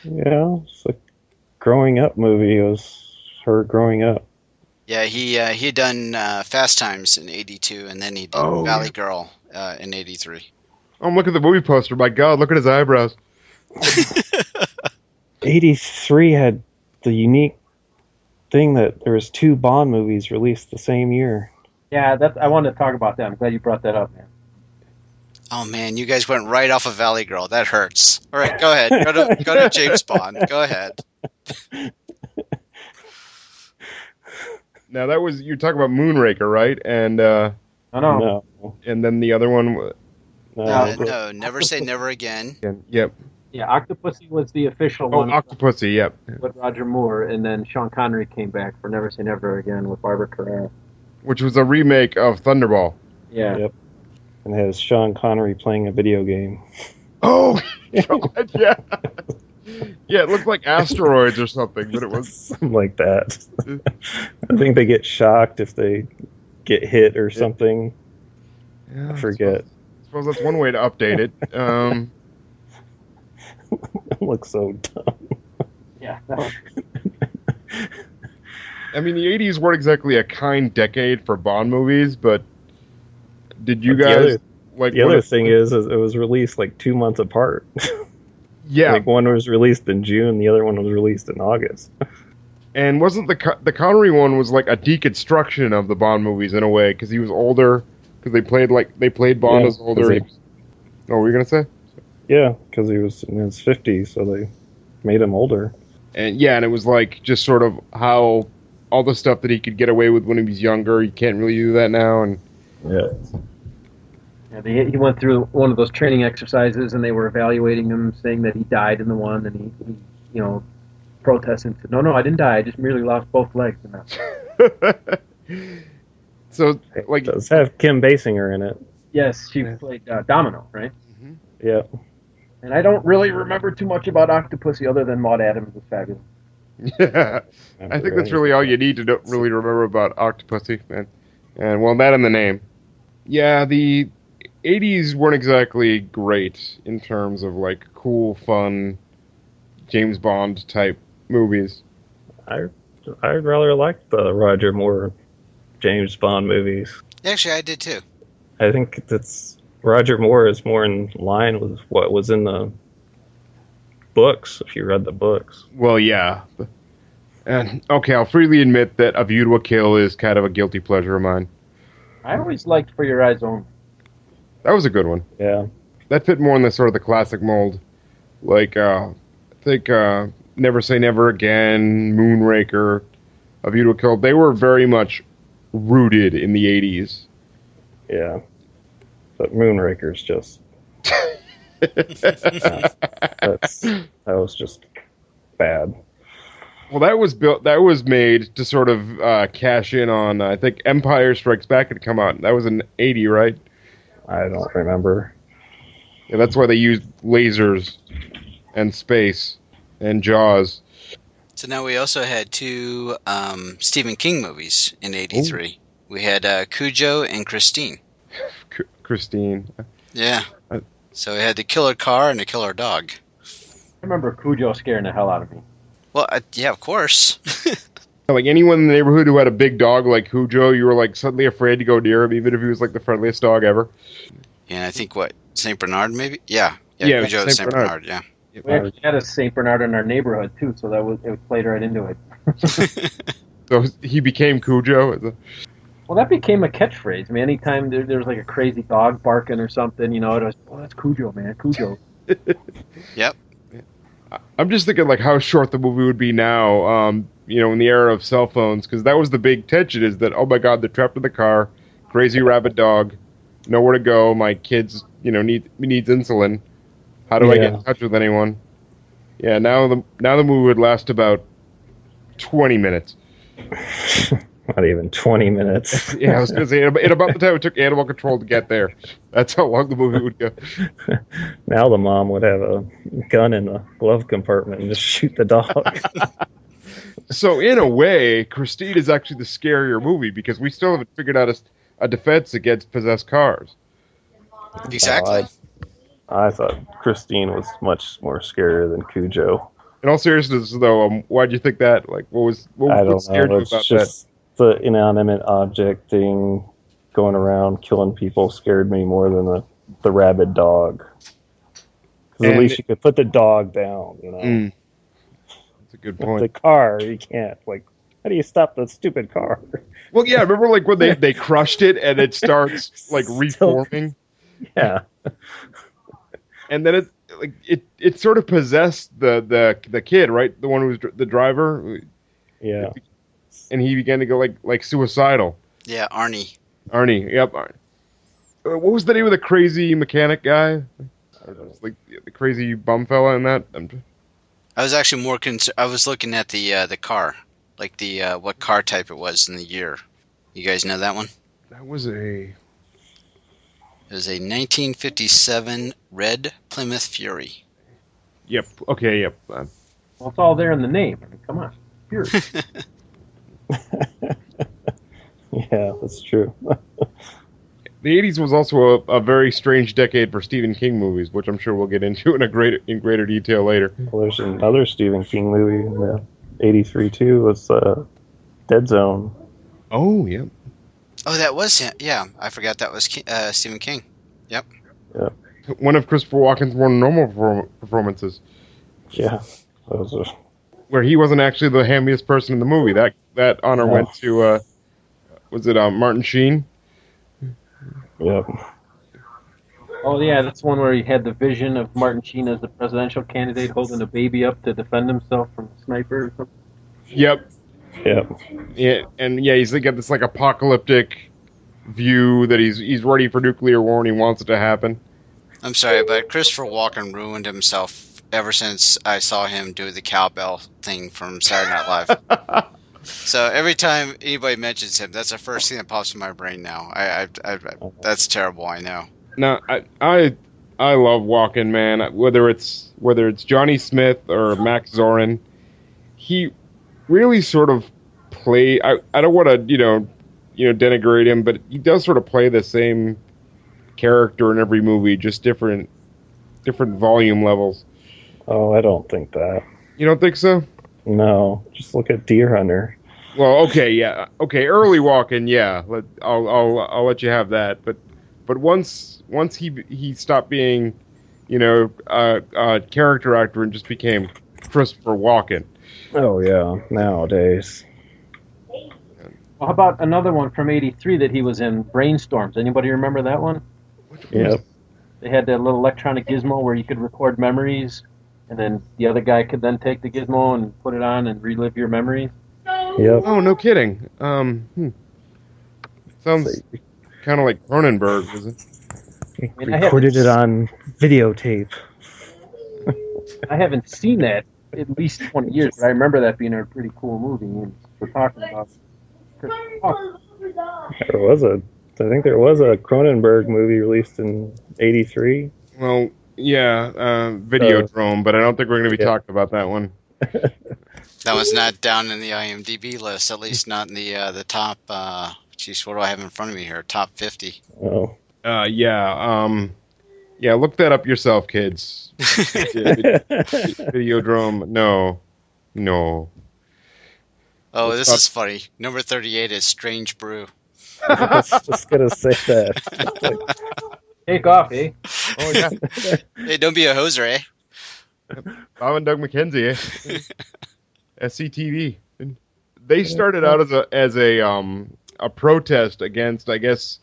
Yeah, it's a growing up movie. It was her growing up. Yeah, he had done Fast Times in '82, and then he did Valley Girl in '83. Oh, look at the movie poster! My God, look at his eyebrows. 83 had the unique thing that there was 2 Bond movies released the same year. Yeah, I wanted to talk about that. I'm glad you brought that up, man. Oh man, you guys went right off of Valley Girl. That hurts. All right, go ahead. Go to James Bond. Go ahead. Now that was you're talking about Moonraker, right? And no. And then the other one. No, Never Say Never Again. Yep. Yeah, Octopussy was the official one. Oh, Octopussy, yep. With Roger Moore, and then Sean Connery came back for Never Say Never Again with Barbara Carrera. Which was a remake of Thunderball. Yeah. Yep. And it has Sean Connery playing a video game. Oh, yeah. Yeah, it looked like asteroids or something, but it was something like that. I think they get shocked if they get hit or something. Yeah, I forget. I suppose that's one way to update it. It looks so dumb. Yeah. I mean, the 80s weren't exactly a kind decade for Bond movies, but did you guys... The other thing is it was released like 2 months apart. Yeah. Like one was released in June, the other one was released in August. And wasn't the Connery one was like a deconstruction of the Bond movies in a way, because he was older, because they played Bond as older. What were you going to say? Yeah, because he was in his 50s, so they made him older. And yeah, and it was like just sort of how all the stuff that he could get away with when he was younger. He can't really do that now, and he went through one of those training exercises, and they were evaluating him, saying that he died in the one, and he protested and said, "No, I didn't die. I just merely lost both legs." So, like, it does have Kim Basinger in it. Yes, she played Domino, right? Mm-hmm. Yeah. And I don't really remember too much about Octopussy other than Maud Adams was fabulous. Yeah, I think that's really all you need to really remember about Octopussy, and well, that and the name. Yeah, the 80s weren't exactly great in terms of like cool, fun James Bond type movies. I rather liked the Roger Moore James Bond movies. Actually, I did too. I think that's Roger Moore is more in line with what was in the books, if you read the books. Well, yeah. And okay, I'll freely admit that A View to a Kill is kind of a guilty pleasure of mine. I always liked For Your Eyes Only. That was a good one. Yeah. That fit more in the sort of the classic mold. Like, I think Never Say Never Again, Moonraker, A View to a Kill, they were very much rooted in the 80s. Yeah. But Moonraker's just... that was just bad. Well, that was made to sort of cash in on, I think Empire Strikes Back had come out. That was in 80, right? I don't remember. Yeah, that's why they used lasers and space and Jaws. So now we also had two Stephen King movies in 83. Ooh. We had Cujo and Christine. Christine. Yeah. So we had the killer car and the killer dog. I remember Cujo scaring the hell out of me. Well, yeah, of course. Like anyone in the neighborhood who had a big dog like Cujo, you were like suddenly afraid to go near him, even if he was like the friendliest dog ever. Yeah, I think St. Bernard maybe? Yeah, Cujo was St. Bernard, yeah. We actually had a St. Bernard in our neighborhood too, so it played right into it. So he became Cujo? Well, that became a catchphrase. I mean, anytime there was like a crazy dog barking or something, it was, that's Cujo, man, Cujo. Yep. I'm just thinking like how short the movie would be now, in the era of cell phones, because that was the big tension is that, oh my God, they're trapped in the car, crazy rabid dog, nowhere to go, my kids, needs insulin. How do I get in touch with anyone? Yeah, now the movie would last about 20 minutes. Not even 20 minutes. Yeah, I was going to say, in about the time it took Animal Control to get there. That's how long the movie would go. Now the mom would have a gun in the glove compartment and just shoot the dog. So, in a way, Christine is actually the scarier movie because we still haven't figured out a defense against possessed cars. Exactly. I thought Christine was much more scarier than Cujo. In all seriousness, though, why'd you think that? Like, what scared you about that? The inanimate object thing going around killing people scared me more than the rabid dog. Because at least you could put the dog down, That's a good point. With the car, you can't. Like, how do you stop the stupid car? Well, yeah, remember like when they crushed it and it starts like reforming? Yeah. And then it sort of possessed the kid, right? The one who was the driver. Yeah. And he began to go like suicidal. Yeah, Arnie. Yep. Arnie. What was the name of the crazy mechanic guy? Like the crazy bum fella in that. I was actually more concerned. I was looking at the car, like the what car type it was in the year. You guys know that one? That was It was a 1957 red Plymouth Fury. Yep. Okay. Yep. Well, it's all there in the name. I mean, come on, Fury. Yeah, that's true. The 80s was also a very strange decade for Stephen King movies, which I'm sure we'll get into in greater detail later. Well, there's another Stephen King movie in the 83 too. Was Dead Zone. Oh, yeah. Oh, that was him. Yeah, I forgot that was Stephen King. Yep. Yeah. One of Christopher Walken's more normal performances. Yeah. Where he wasn't actually the hammiest person in the movie. That honor went to, was it Martin Sheen? Yep. Oh, yeah, that's one where he had the vision of Martin Sheen as the presidential candidate holding a baby up to defend himself from a sniper or something. Yep. Yep. Yeah, and yeah, he's got this like apocalyptic view that he's ready for nuclear war and he wants it to happen. I'm sorry, but Christopher Walken ruined himself ever since I saw him do the cowbell thing from Saturday Night Live. So every time anybody mentions him, that's the first thing that pops in my brain now. That's terrible, I know. No, I love Walken, man. Whether it's Johnny Smith or Max Zorin, he really sort of play. I don't want to denigrate him, but he does sort of play the same character in every movie, just different volume levels. Oh, I don't think that. You don't think so? No, just look at Deer Hunter. Well, okay, yeah, okay. Early Walken, yeah. I'll let you have that. But once he stopped being, a character actor and just became Christopher Walken. Oh yeah, nowadays. Well, how about another one from '83 that he was in, Brainstorms? Anybody remember that one? Yep. They had that little electronic gizmo where you could record memories, and then the other guy could then take the gizmo and put it on and relive your memories. Yep. Oh, no kidding. Sounds kind of like Cronenberg, was it? He recorded it on videotape. I haven't seen that in at least 20 years, but I remember that being a pretty cool movie. And we're talking about. I think there was a Cronenberg movie released in '83. Well, yeah, Videodrome, but I don't think we're going to be talking about that one. That was not down in the IMDb list, at least not in the top. Geez, what do I have in front of me here? Top 50. Oh. Yeah, look that up yourself, kids. Videodrome, no. Oh, this is funny. Number 38 is Strange Brew. I was just going to say that. Take off, eh? Oh, yeah. Hey, don't be a hoser, eh? Bob and Doug McKenzie, eh? SCTV. They started out as a protest against, I guess,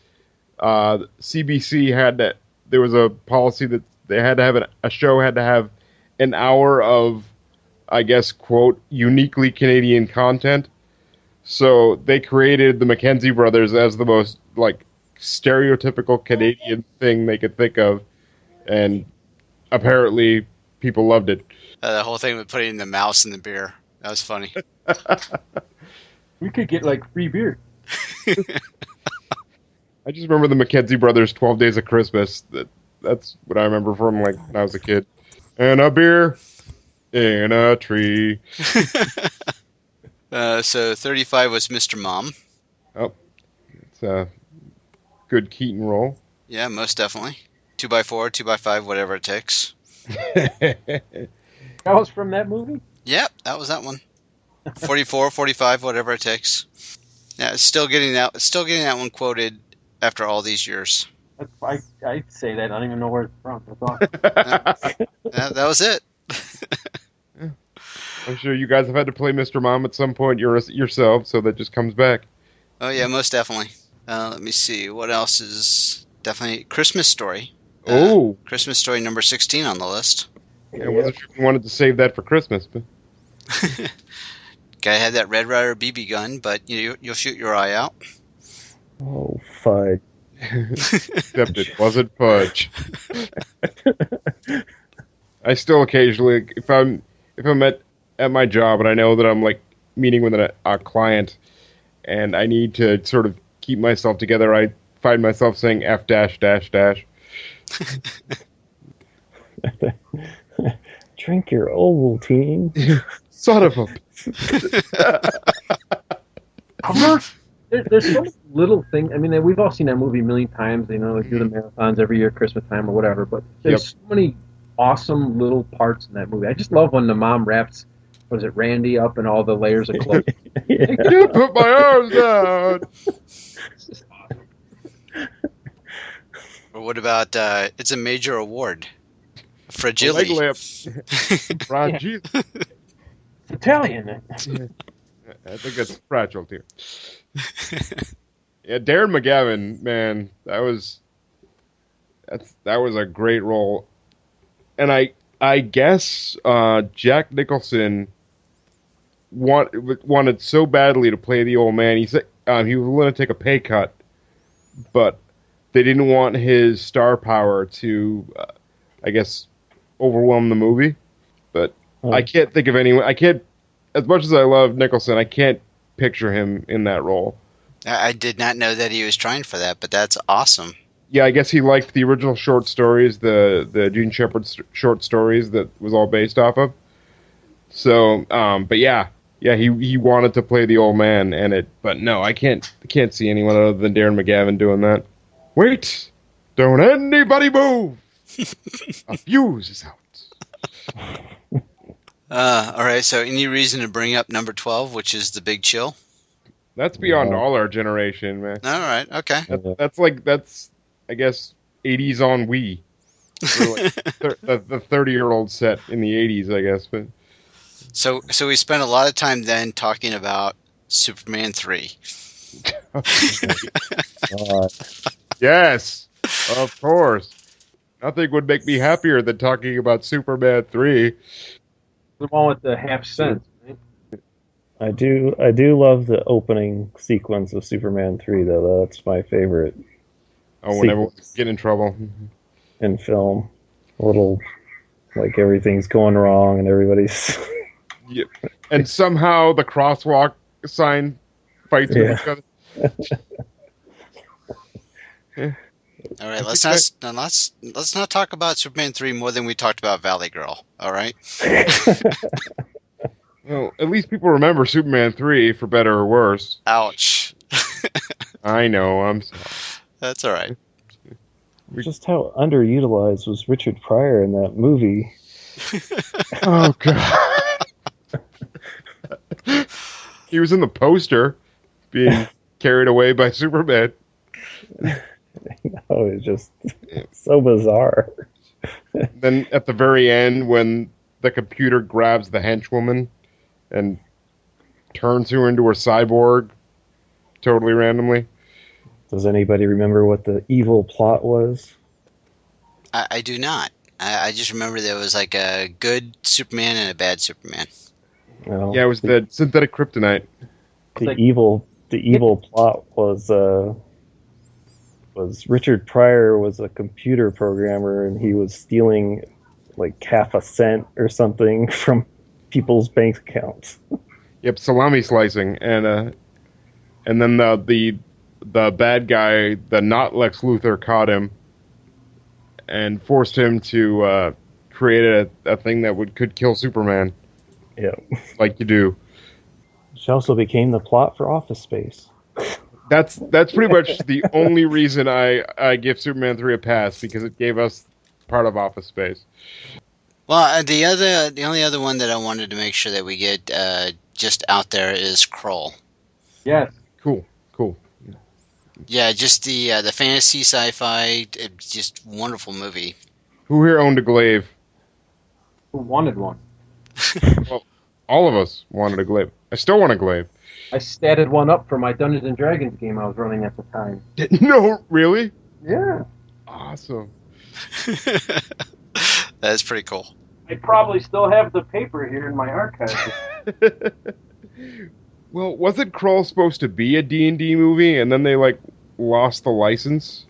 CBC had that. There was a policy that they had to have a show had to have an hour of, I guess, quote, uniquely Canadian content. So they created the McKenzie brothers as the most, like, stereotypical Canadian thing they could think of. And apparently people loved it. The whole thing with putting the mouse in the beer. That was funny. We could get, like, free beer. I just remember the McKenzie brothers' 12 Days of Christmas. That's what I remember from, like, when I was a kid. And a beer in a tree. So 35 was Mr. Mom. Oh, it's a good Keaton role. Yeah, most definitely. 2x4, 2x5, whatever it takes. That was from that movie? Yep, that was that one. 44, 45, whatever it takes. Yeah, still getting that one quoted after all these years. I'd say that. I don't even know where it's from. That's awesome. That was it. I'm sure you guys have had to play Mr. Mom at some point yourself, so that just comes back. Oh, yeah, most definitely. Let me see. What else is definitely Christmas Story. Christmas Story number 16 on the list. I wasn't sure if you wanted to save that for Christmas. But... Guy had that Red Ryder BB gun, but you'll shoot your eye out. Oh, fudge. Except it wasn't fudge. I still occasionally, if I'm at my job and I know that I'm like meeting with a client and I need to sort of keep myself together, I find myself saying F dash dash dash. Drink your Ovaltine. Son of a... There's so many little things. I mean, we've all seen that movie a million times. They do the marathons every year, Christmas time or whatever. But there's so many awesome little parts in that movie. I just love when the mom wraps, what is it, Randy up in all the layers of clothes. You put my arms down. It's just awesome. Or what about it's a major award? Fragility. Leg lamp. Fragile. It's Italian. I think it's fragile too. Yeah, Darren McGavin, man, that was a great role, and I guess Jack Nicholson wanted so badly to play the old man. He said he was willing to take a pay cut, but they didn't want his star power to, I guess, overwhelm the movie. But I can't think of anyone. I can't, as much as I love Nicholson, I can't picture him in that role. I did not know that he was trying for that, but that's awesome. Yeah, I guess he liked the original short stories, the Gene Shepard short stories that was all based off of. So, but yeah, he wanted to play the old man, but no, I can't see anyone other than Darren McGavin doing that. Wait, don't anybody move. A fuse is out. All right, so any reason to bring up number 12, which is The Big Chill? That's beyond all our generation, man. All right, okay. That's I guess 80's on Wii. The 30-year-old set in the 80s, I guess. But so we spent a lot of time then talking about Superman 3. Yes, of course. Nothing would make me happier than talking about Superman 3. The one with the half cent. Right? I do love the opening sequence of Superman 3, though. That's my favorite. Oh, when everyone's getting in trouble. In film. A little, like, everything's going wrong and everybody's... Yep. And somehow the crosswalk sign fights with each other. All right, let's not talk about Superman 3 more than we talked about Valley Girl. All right. Well, at least people remember Superman 3 for better or worse. Ouch. I know. I'm sorry. That's all right. Just how underutilized was Richard Pryor in that movie? Oh God. He was in the poster, being carried away by Superman. No, it's just so bizarre. Then at the very end, when the computer grabs the henchwoman and turns her into a cyborg, totally randomly. Does anybody remember what the evil plot was? I do not. I just remember there was like a good Superman and a bad Superman. Well, yeah, it was the synthetic kryptonite. The evil plot was Richard Pryor was a computer programmer and he was stealing like half a cent or something from people's bank accounts. Yep, salami slicing, and then the bad guy, the not Lex Luthor, caught him and forced him to create a thing that could kill Superman. Yeah, like you do. Which also became the plot for Office Space. That's pretty much the only reason I give Superman 3 a pass, because it gave us part of Office Space. Well, the only other one that I wanted to make sure that we get just out there is Krull. Yes. Cool. Yeah, just the fantasy sci-fi, just wonderful movie. Who here owned a glaive? Who wanted one? Well, all of us wanted a glaive. I still want a glaive. I statted one up for my Dungeons and Dragons game I was running at the time. No, really? Yeah. Awesome. That's pretty cool. I probably still have the paper here in my archive. Well, wasn't Krull supposed to be a D&D movie, and then they, lost the license?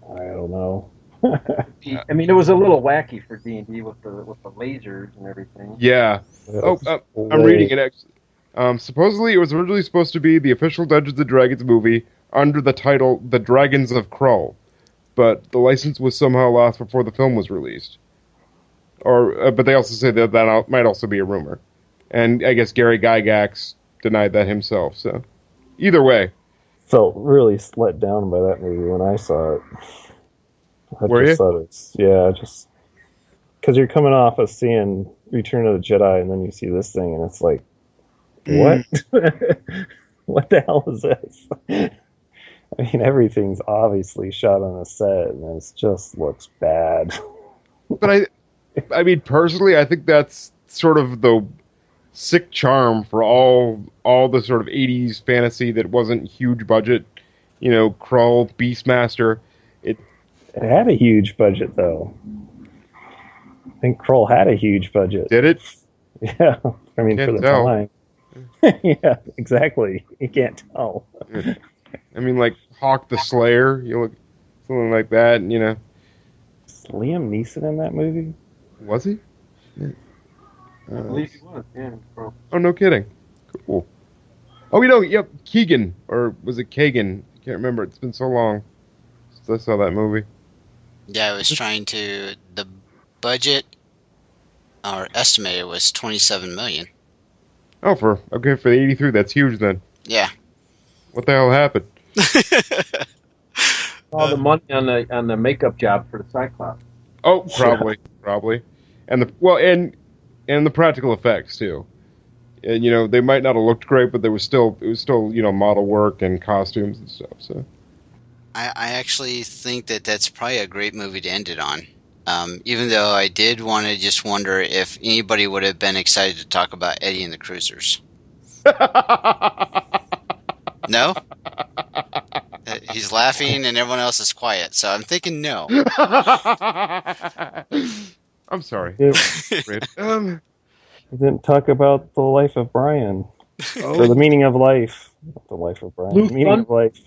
I don't know. I mean, it was a little wacky for D&D with the lasers and everything. Yeah. I'm reading it. Supposedly, it was originally supposed to be the official Dungeons & Dragons movie under the title The Dragons of Krull, but the license was somehow lost before the film was released. But they also say that might also be a rumor. And I guess Gary Gygax denied that himself, so either way. Felt really let down by that movie when I saw it. Were you? Just because you're coming off of seeing Return of the Jedi, and then you see this thing, and it's like, what? What the hell is this? I mean, everything's obviously shot on a set, and it just looks bad. But I mean, personally, I think that's sort of the sick charm for all the sort of 80s fantasy that wasn't huge budget. You know, Krull, Beastmaster. It had a huge budget, though. I think Krull had a huge budget. Did it? Yeah. I mean, Can't for the tell. time. Yeah, exactly. You can't tell. I mean, like Hawk the Slayer, you look something like that. You know, Is Liam Neeson in that movie? was he? I believe he was. Yeah. Bro. Oh, no kidding. Cool. Oh, you know, yep, Keegan, or was it Kagan? I can't remember. It's been so long since I saw that movie. Yeah, I was trying to. The budget, or estimated, was $27 million. Oh, for the 83, that's huge then. Yeah. What the hell happened? All the money on the makeup job for the Cyclops. Oh, probably, and the practical effects too. And you know, they might not have looked great, but it was still you know, model work and costumes and stuff. So I actually think that's probably a great movie to end it on. Even though I did want to just wonder if anybody would have been excited to talk about Eddie and the Cruisers. No? He's laughing and everyone else is quiet, so I'm thinking no. I'm sorry. You didn't talk about the life of Brian. Or the meaning of life. Not the life of Brian. The meaning of life.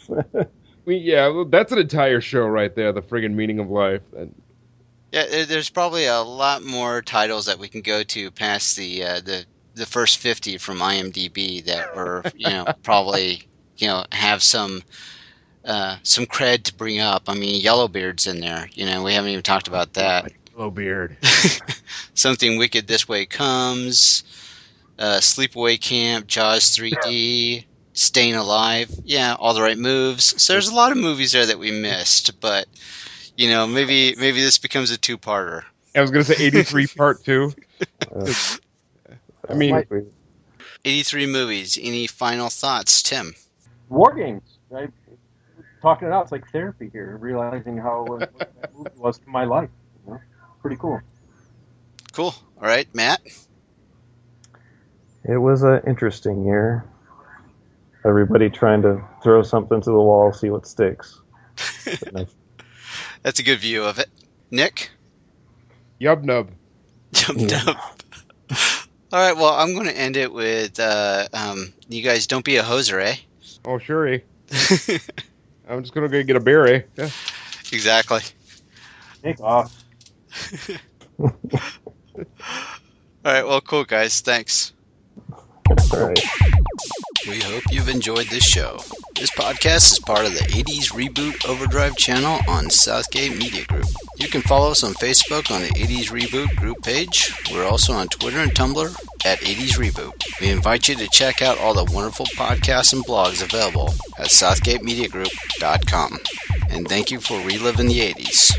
Well, that's an entire show right there, the friggin' meaning of life. Yeah, there's probably a lot more titles that we can go to past the first 50 from IMDb that were, you know, probably, you know, have some cred to bring up. I mean, Yellowbeard's in there. You know, we haven't even talked about that. Yellowbeard. Something Wicked This Way Comes, Sleepaway Camp, Jaws 3D, Staying Alive. Yeah, All the Right Moves. So there's a lot of movies there that we missed, but you know, maybe this becomes a two-parter. I was gonna say 83 part 2. I mean, 83 movies. Any final thoughts, Tim? Wargames. Talking it out, it's like therapy here. Realizing how what that movie was to my life. You know? Pretty cool. Cool. All right, Matt? It was an interesting year. Everybody trying to throw something to the wall, see what sticks. That's a good view of it. Nick? Yub nub. All right, well, I'm going to end it with, you guys don't be a hoser, eh? Oh, sure. I'm just going to go get a beer, eh? Yeah. Exactly. Take off. All right, well, cool, guys. Thanks. All right. We hope you've enjoyed this show. This podcast is part of the 80's Reboot Overdrive channel on Southgate Media Group. You can follow us on Facebook on the 80's Reboot group page. We're also on Twitter and Tumblr at 80's Reboot. We invite you to check out all the wonderful podcasts and blogs available at southgatemediagroup.com. And thank you for reliving the 80s.